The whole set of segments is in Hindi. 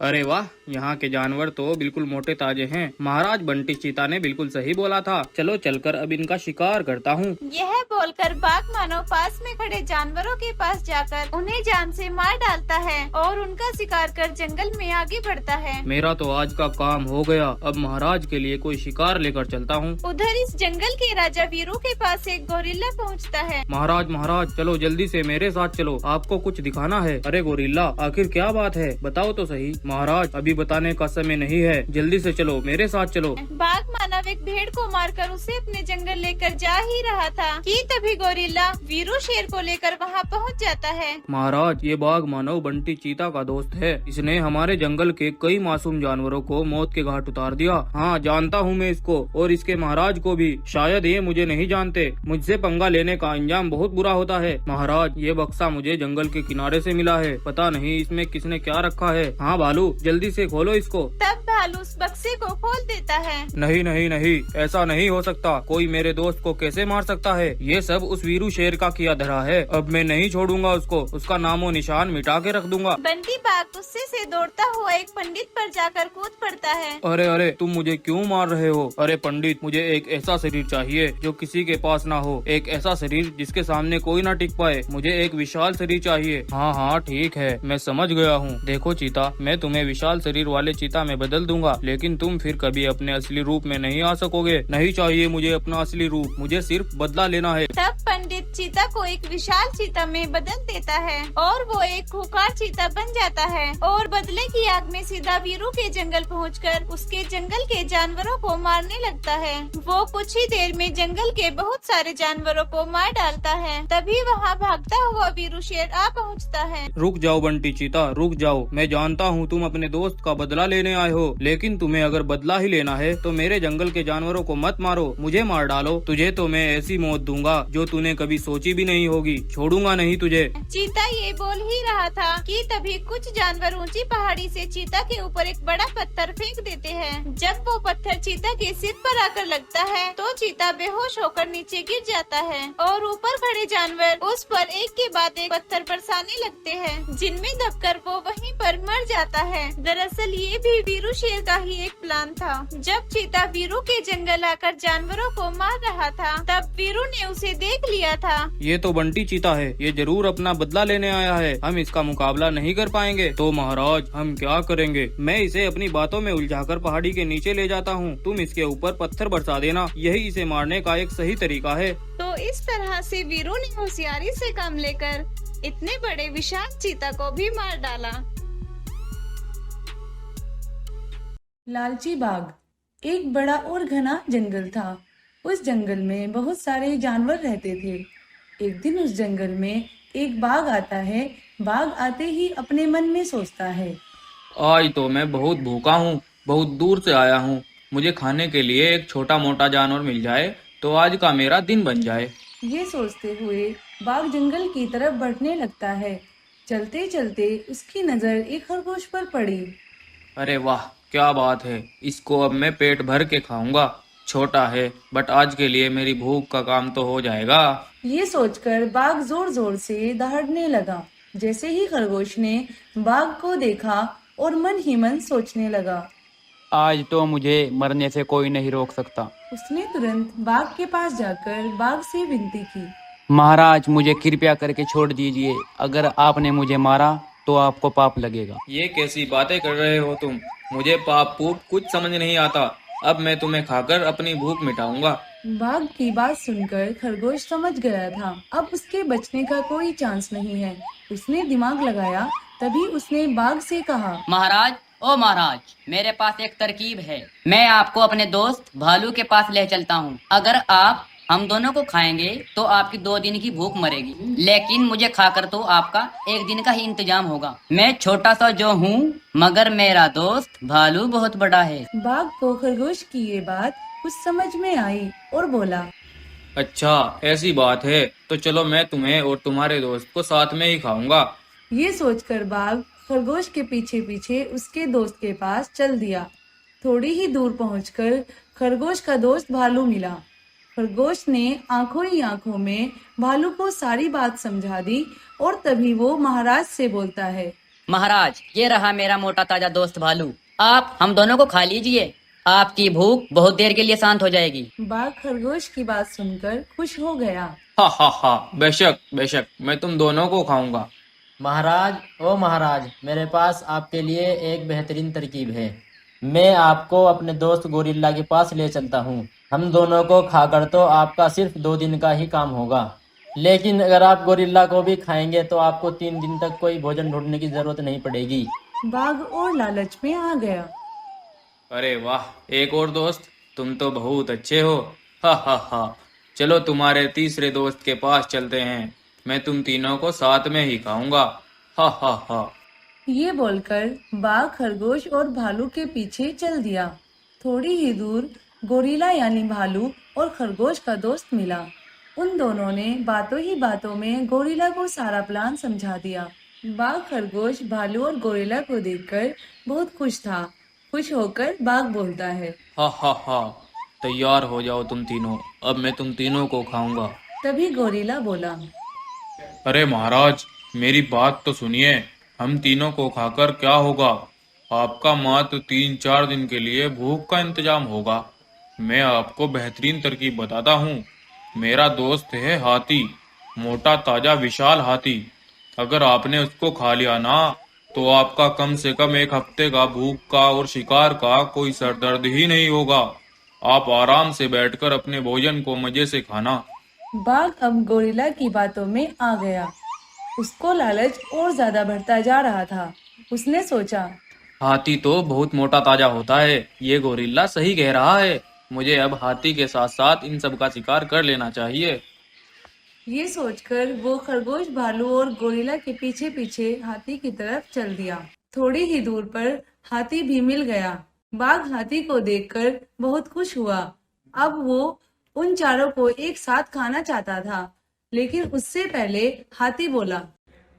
अरे वाह, यहाँ के जानवर तो बिल्कुल मोटे ताजे हैं। महाराज बंटी चीता ने बिल्कुल सही बोला था। चलो चलकर अब इनका शिकार करता हूँ। यह बोलकर बाघ मानव पास में खड़े जानवरों के पास जाकर उन्हें जान से मार डालता है और उनका शिकार कर जंगल में आगे बढ़ता है। मेरा तो आज का काम हो गया। अब महाराज के लिए कोई शिकार लेकर चलता हूँ। उधर इस जंगल के राजा वीरू के पास एक गोरिल्ला पहुँचता है। महाराज महाराज चलो जल्दी से मेरे साथ चलो, आपको कुछ दिखाना है। अरे गोरिल्ला, आखिर क्या बात है, बताओ तो सही। महाराज अभी बताने का समय नहीं है, जल्दी से चलो, मेरे साथ चलो। बाघ मानव एक भेड़ को मारकर उसे अपने जंगल लेकर जा ही रहा था कि तभी गोरिल्ला वीरू शेर को लेकर वहां पहुंच जाता है। महाराज ये बाघ मानव बंटी चीता का दोस्त है। इसने हमारे जंगल के कई मासूम जानवरों को मौत के घाट उतार दिया। हाँ जानता हूँ मैं इसको और इसके महाराज को भी। शायद ये मुझे नहीं जानते। मुझसे पंगा लेने का अंजाम बहुत बुरा होता है। महाराज ये बक्सा मुझे जंगल के किनारे से मिला है। पता नहीं इसमें किसने क्या रखा है। हाँ भालू जल्दी से खोलो इसको। तब भालू उस बक्से को खोल देता है। नहीं नहीं नहीं, ऐसा नहीं हो सकता। कोई मेरे दोस्त को कैसे मार सकता है। ये सब उस वीरू शेर का किया धरा है। अब मैं नहीं छोड़ूंगा उसको। उसका नामो निशान मिटा के रख दूंगा। बंटी बाघ गुस्से से दौड़ता हुआ एक पंडित पर जाकर कूद पड़ता है। अरे अरे तुम मुझे क्यों मार रहे हो। अरे पंडित, मुझे एक ऐसा शरीर चाहिए जो किसी के पास ना हो। एक ऐसा शरीर जिसके सामने कोई ना टिक पाए। मुझे एक विशाल शरीर चाहिए। हाँ हाँ ठीक है, मैं समझ गया हूँ। देखो चीता, मैं तुम्हें विशाल शरीर वाले चीता में बदल दूंगा, लेकिन तुम फिर कभी अपने असली रूप में नहीं आ सकोगे। नहीं चाहिए मुझे अपना असली रूप, मुझे सिर्फ बदला लेना है। तब पंडित चीता को एक विशाल चीता में बदल देता है और वो एक खूंखार चीता बन जाता है और बदले की आग में सीधा वीरू के जंगल पहुंचकर उसके जंगल के जानवरों को मारने लगता है। वो कुछ ही देर में जंगल के बहुत सारे जानवरों को मार डालता है। तभी वहाँ भागता हुआ वीरू शेर आ पहुँचता है। रुक जाओ बंटी चीता, रुक जाओ। मैं जानता हूँ तुम अपने दोस्त का बदला लेने आए हो, लेकिन तुम्हें अगर बदला ही लेना है तो मेरे जंगल के जानवरों को मत मारो, मुझे मार डालो। तुझे तो मैं ऐसी मौत दूंगा जो तूने कभी सोची भी नहीं होगी। छोड़ूंगा नहीं तुझे। चीता ये बोल ही रहा था कि तभी कुछ जानवर ऊंची पहाड़ी से चीता के ऊपर एक बड़ा पत्थर फेंक देते हैं। जब वो पत्थर चीता के सिर पर आकर लगता है तो चीता बेहोश होकर नीचे गिर जाता है और ऊपर खड़े जानवर उस पर एक के बाद एक पत्थर बरसाने लगते हैं, जिनमें दबकर वो वहीं पर मर जाता है। दरअसल ये भी वीरू शेर का ही एक प्लान था। जब चीता वीरू के जंगल आकर जानवरों को मार रहा था तब वीरू ने उसे देख लिया था। ये तो बंटी चीता है, ये जरूर अपना बदला लेने आया है। हम इसका मुकाबला नहीं कर पाएंगे। तो महाराज हम क्या करेंगे। मैं इसे अपनी बातों में उलझाकर पहाड़ी के नीचे ले जाता हूँ। तुम इसके ऊपर पत्थर बरसा देना, यही इसे मारने का एक सही तरीका है। तो इस तरह से वीरू ने होशियारी से काम लेकर इतने बड़े विशाल चीता को भी मार डाला। लालची बाघ। एक बड़ा और घना जंगल था। उस जंगल में बहुत सारे जानवर रहते थे। एक दिन उस जंगल में एक बाघ आता है। बाघ आते ही अपने मन में सोचता है, आज तो मैं बहुत भूखा हूँ, बहुत दूर से आया हूँ। मुझे खाने के लिए एक छोटा मोटा जानवर मिल जाए तो आज का मेरा दिन बन जाए। ये सोचते हुए बाघ जंगल की तरफ बढ़ने लगता है। चलते चलते उसकी नजर एक खरगोश पर पड़ी। अरे वाह क्या बात है, इसको अब मैं पेट भर के खाऊंगा। छोटा है बट आज के लिए मेरी भूख का काम तो हो जाएगा। ये सोचकर बाघ जोर जोर से दहाड़ने लगा। जैसे ही खरगोश ने बाघ को देखा और मन ही मन सोचने लगा, आज तो मुझे मरने से कोई नहीं रोक सकता। उसने तुरंत बाघ के पास जाकर बाघ से विनती की, महाराज मुझे कृपया करके छोड़ दीजिए। अगर आपने मुझे मारा तो आपको पाप लगेगा। ये कैसी बातें कर रहे हो तुम। मुझे पाप पूप कुछ समझ नहीं आता। अब मैं तुम्हें खाकर अपनी भूख मिटाऊंगा। बाघ की बात सुनकर खरगोश समझ गया था अब उसके बचने का कोई चांस नहीं है। उसने दिमाग लगाया। तभी उसने बाघ से कहा, महाराज ओ महाराज, मेरे पास एक तरकीब है। मैं आपको अपने दोस्त भालू के पास ले चलता हूँ। अगर आप हम दोनों को खाएंगे तो आपकी 2 दिन की भूख मरेगी, लेकिन मुझे खाकर तो आपका 1 दिन का ही इंतजाम होगा। मैं छोटा सा जो हूँ मगर मेरा दोस्त भालू बहुत बड़ा है। बाघ को खरगोश की ये बात कुछ समझ में आई और बोला, अच्छा ऐसी बात है, तो चलो मैं तुम्हें और तुम्हारे दोस्त को साथ में ही खाऊंगा। ये सोचकर बाघ खरगोश के पीछे पीछे उसके दोस्त के पास चल दिया। थोड़ी ही दूर पहुंचकर खरगोश का दोस्त भालू मिला। खरगोश ने आंखों ही आंखों में भालू को सारी बात समझा दी और तभी वो महाराज से बोलता है, महाराज, ये रहा मेरा मोटा ताजा दोस्त भालू। आप हम दोनों को खा लीजिए, आपकी भूख बहुत देर के लिए शांत हो जाएगी। बाघ खरगोश की बात सुनकर खुश हो गया। हा, बेशक बेशक, मैं तुम दोनों को खाऊंगा। महाराज, ओ महाराज, मेरे पास आपके लिए एक बेहतरीन तरकीब है। मैं आपको अपने दोस्त गोरिल्ला के पास ले चलता हूँ। हम दोनों को खाकर तो आपका सिर्फ 2 दिन का ही काम होगा, लेकिन अगर आप गोरिल्ला को भी खाएंगे तो आपको 3 दिन तक कोई भोजन ढूंढने की जरूरत नहीं पड़ेगी। बाघ और लालच में आ गया। अरे वाह, एक और दोस्त, तुम तो बहुत अच्छे हो। हा, चलो तुम्हारे तीसरे दोस्त के पास चलते हैं, मैं तुम तीनों को साथ में ही खाऊंगा। हा। ये बोलकर बाघ खरगोश और भालू के पीछे चल दिया। थोड़ी ही दूर गोरिल्ला यानी भालू और खरगोश का दोस्त मिला। उन दोनों ने बातों ही बातों में गोरिल्ला को सारा प्लान समझा दिया। बाघ खरगोश भालू और गोरिल्ला को देखकर बहुत खुश था। खुश होकर बाघ बोलता है, हा, तैयार हो जाओ तुम तीनों, अब मैं तुम तीनों को खाऊंगा। तभी गोरिल्ला बोला, अरे महाराज, मेरी बात तो सुनिए, हम तीनों को खाकर क्या होगा? आपका मात्र 3-4 दिन के लिए भूख का इंतजाम होगा। मैं आपको बेहतरीन तरकीब बताता हूँ। मेरा दोस्त है हाथी, मोटा ताजा विशाल हाथी। अगर आपने उसको खा लिया ना, तो आपका कम से कम 1 हफ्ते का भूख का और शिकार का कोई सरदर्द ही नहीं होगा। आप आराम से बैठकर अपने भोजन को मजे से खाना। बाघ अब गोरिल्ला की बातों में आ गया। उसको लालच और ज्यादा बढ़ता जा रहा था। उसने सोचा, हाथी तो बहुत मोटा ताजा होता है, ये गोरिल्ला सही कह रहा है। मुझे अब हाथी के साथ साथ इन सब का शिकार कर लेना चाहिए। ये सोचकर वो खरगोश भालू और गोरिल्ला के पीछे पीछे हाथी की तरफ चल दिया। थोड़ी ही दूर पर हाथी भी मिल गया। बाघ हाथी को देखकर बहुत खुश हुआ। अब वो उन चारों को एक साथ खाना चाहता था, लेकिन उससे पहले हाथी बोला,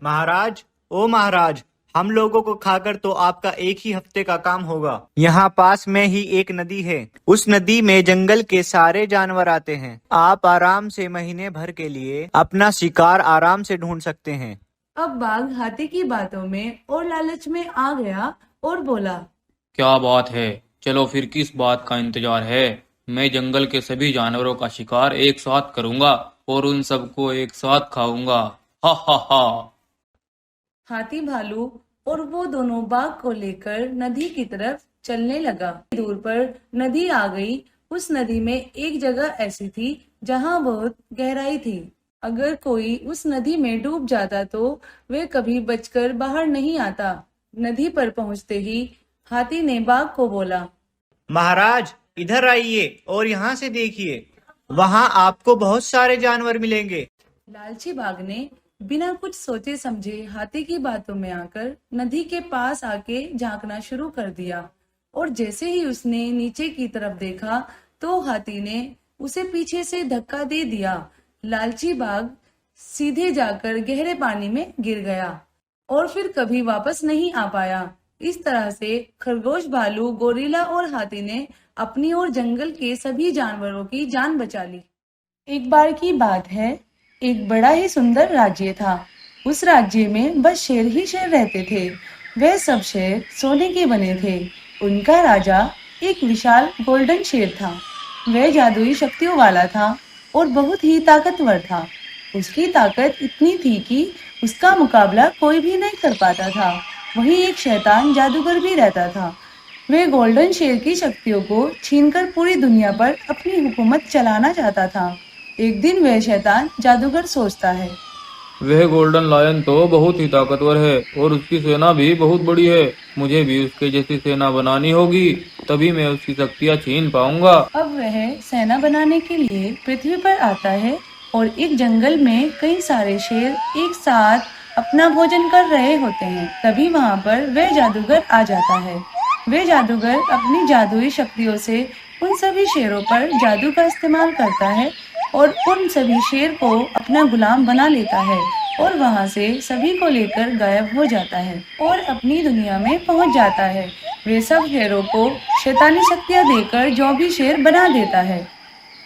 महाराज, ओ महाराज, हम लोगों को खाकर तो आपका 1 ही हफ्ते का काम होगा। यहाँ पास में ही एक नदी है। उस नदी में जंगल के सारे जानवर आते हैं। आप आराम से महीने भर के लिए अपना शिकार आराम से ढूंढ सकते हैं। अब बाघ हाथी की बातों में और लालच में आ गया और बोला, क्या बात है, चलो फिर किस बात का इंतजार है? मैं जंगल के सभी जानवरों का शिकार एक साथ करूंगा और उन सबको एक साथ खाऊंगा। हा। हाथी भालू और वो दोनों बाघ को लेकर नदी की तरफ चलने लगा। दूर पर नदी आ गई। उस नदी में एक जगह ऐसी थी जहाँ बहुत गहराई थी। अगर कोई उस नदी में डूब जाता तो वे कभी बचकर बाहर नहीं आता। नदी पर पहुँचते ही हाथी ने बाघ को बोला, महाराज, इधर आइए और यहाँ से देखिए, वहाँ आपको बहुत सारे जानवर मिलेंगे। लालची बाघ ने बिना कुछ सोचे समझे हाथी की बातों में आकर नदी के पास आके झांकना शुरू कर दिया। और जैसे ही उसने नीचे की तरफ देखा तो हाथी ने उसे पीछे से धक्का दे दिया। लालची बाघ सीधे जाकर गहरे पानी में गिर गया और फिर कभी वापस नहीं आ पाया। इस तरह से खरगोश, भालू, गोरिल्ला और हाथी ने अपनी और जंगल के सभी जानवरों की जान बचा ली। एक बार की बात है, एक बड़ा ही सुंदर राज्य था। उस राज्य में बस शेर ही शेर रहते थे। वह सब शेर सोने के बने थे। उनका राजा एक विशाल गोल्डन शेर था। वह जादुई शक्तियों वाला था और बहुत ही ताकतवर था। उसकी ताकत इतनी थी कि उसका मुकाबला कोई भी नहीं कर पाता था। वहीं एक शैतान जादूगर भी रहता था। वह गोल्डन शेर की शक्तियों को छीनकर पूरी दुनिया पर अपनी हुकूमत चलाना चाहता था। एक दिन वह शैतान जादूगर सोचता है, वह गोल्डन लायन तो बहुत ही ताकतवर है और उसकी सेना भी बहुत बड़ी है। मुझे भी उसके जैसी सेना बनानी होगी, तभी मैं उसकी शक्तियाँ छीन पाऊंगा। अब वह सेना बनाने के लिए पृथ्वी पर आता है और एक जंगल में कई सारे शेर एक साथ अपना भोजन कर रहे होते हैं। तभी वहाँ पर वह जादूगर आ जाता है। वह जादूगर अपनी जादुई शक्तियों से उन सभी शेरों पर जादू का इस्तेमाल करता है और उन सभी शेर को अपना गुलाम बना लेता है और वहाँ से सभी को लेकर गायब हो जाता है और अपनी दुनिया में पहुँच जाता है। वे सब शेरों को शैतानी शक्तियाँ देकर जो भी शेर बना देता है।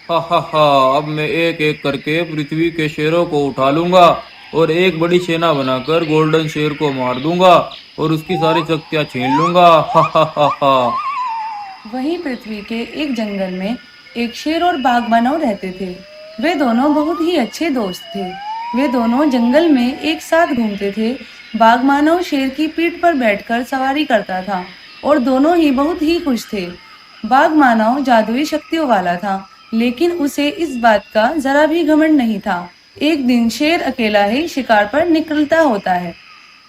हा, अब मैं एक एक करके पृथ्वी के शेरों को उठा लूंगा और एक बड़ी सेना बनाकर गोल्डन शेर को मार दूंगा और उसकी सारी शक्तियां छीन लूंगा। हा हा हा हा। वहीं पृथ्वी के एक जंगल में एक शेर और बाघ मानव रहते थे। वे दोनों बहुत ही अच्छे दोस्त थे। वे दोनों जंगल में एक साथ घूमते थे। बाघ मानव शेर की पीठ पर बैठकर सवारी करता था और दोनों ही बहुत ही खुश थे। बाघ मानव जादुई शक्तियों वाला था, लेकिन उसे इस बात का जरा भी घमंड नहीं था। एक दिन शेर अकेला ही शिकार पर निकलता होता है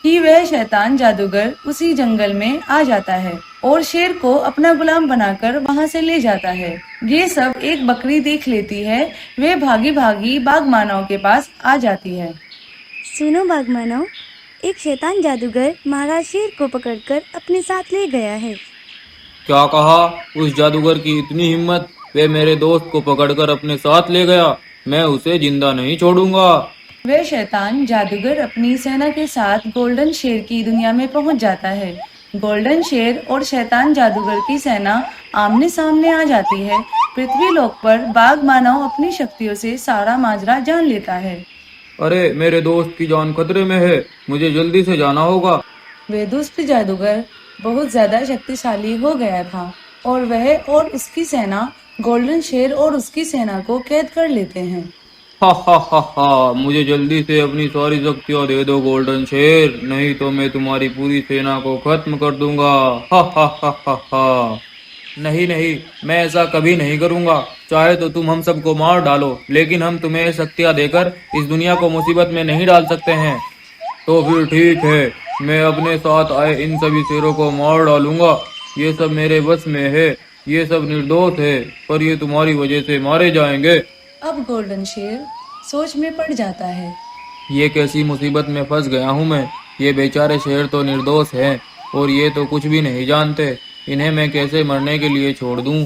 कि वह शैतान जादूगर उसी जंगल में आ जाता है और शेर को अपना गुलाम बनाकर वहां से ले जाता है। ये सब एक बकरी देख लेती है। वे भागी भागी बाघ मानव के पास आ जाती है। सुनो बाघ मानव, एक शैतान जादूगर महाराज शेर को पकड़कर अपने साथ ले गया है। क्या कहा? उस जादूगर की इतनी हिम्मत? वे मेरे दोस्त को पकड़कर अपने साथ ले गया। मैं उसे जिंदा नहीं छोड़ूंगा। वह शैतान जादूगर अपनी सेना के साथ गोल्डन शेर की दुनिया में पहुंच जाता है। गोल्डन शेर और शैतान जादूगर की सेना आमने सामने आ जाती है। पृथ्वी लोक पर बाघ मानव अपनी शक्तियों से सारा माजरा जान लेता है। अरे मेरे दोस्त की जान खतरे में है, मुझे जल्दी से जाना होगा। वे दुष्ट जादूगर बहुत ज्यादा शक्तिशाली हो गया था और वह और उसकी सेना गोल्डन शेर और उसकी सेना को कैद कर लेते हैं। हा हा हा हा। मुझे जल्दी से अपनी सारी शक्तियां दे दो गोल्डन शेर, नहीं तो मैं तुम्हारी पूरी सेना को खत्म कर दूंगा। हा हा हा हा हा। नहीं नहीं, मैं ऐसा कभी नहीं करूंगा। चाहे तो तुम हम सबको मार डालो, लेकिन हम तुम्हें शक्तियां देकर इस दुनिया को मुसीबत में नहीं डाल सकते हैं। तो फिर ठीक है, मैं अपने साथ आए इन सभी शेरों को मार डालूंगा। ये सब मेरे बस में है, ये सब निर्दोष है, पर ये तुम्हारी वजह से मारे जाएंगे। अब गोल्डन शेर सोच में पड़ जाता है। ये कैसी मुसीबत में फंस गया हूँ मैं। ये बेचारे शेर तो निर्दोष हैं और ये तो कुछ भी नहीं जानते। इन्हें मैं कैसे मरने के लिए छोड़ दूँ?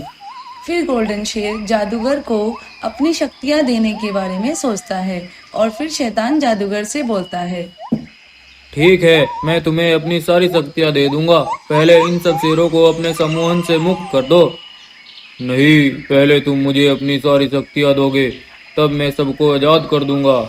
फिर गोल्डन शेर जादूगर को अपनी शक्तियां देने के बारे में सोचता है और फिर शैतान जादूगर से बोलता है। ठीक है, मैं तुम्हें अपनी सारी शक्तियां दे दूंगा। पहले इन सब शेरों को अपने सम्मोहन से मुक्त कर दो। नहीं, पहले तुम मुझे अपनी सारी शक्तियां दोगे, तब मैं सबको आजाद कर दूंगा।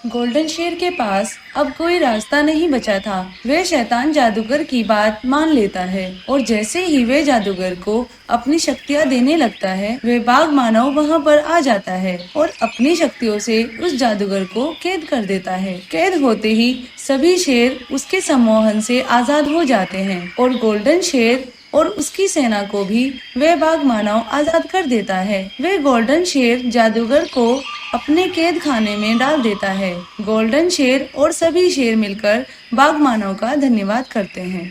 गोल्डन शेर के पास अब कोई रास्ता नहीं बचा था। वह शैतान जादूगर की बात मान लेता है और जैसे ही वह जादूगर को अपनी शक्तियां देने लगता है, वह बाघ मानव वहां पर आ जाता है और अपनी शक्तियों से उस जादूगर को कैद कर देता है। कैद होते ही सभी शेर उसके सम्मोहन से आजाद हो जाते हैं और गोल्डन शेर और उसकी सेना को भी वह बाघ मानव आजाद कर देता है। वह गोल्डन शेर जादूगर को अपने कैद खाने में डाल देता है। गोल्डन शेर और सभी शेर मिलकर बाघ मानव का धन्यवाद करते हैं।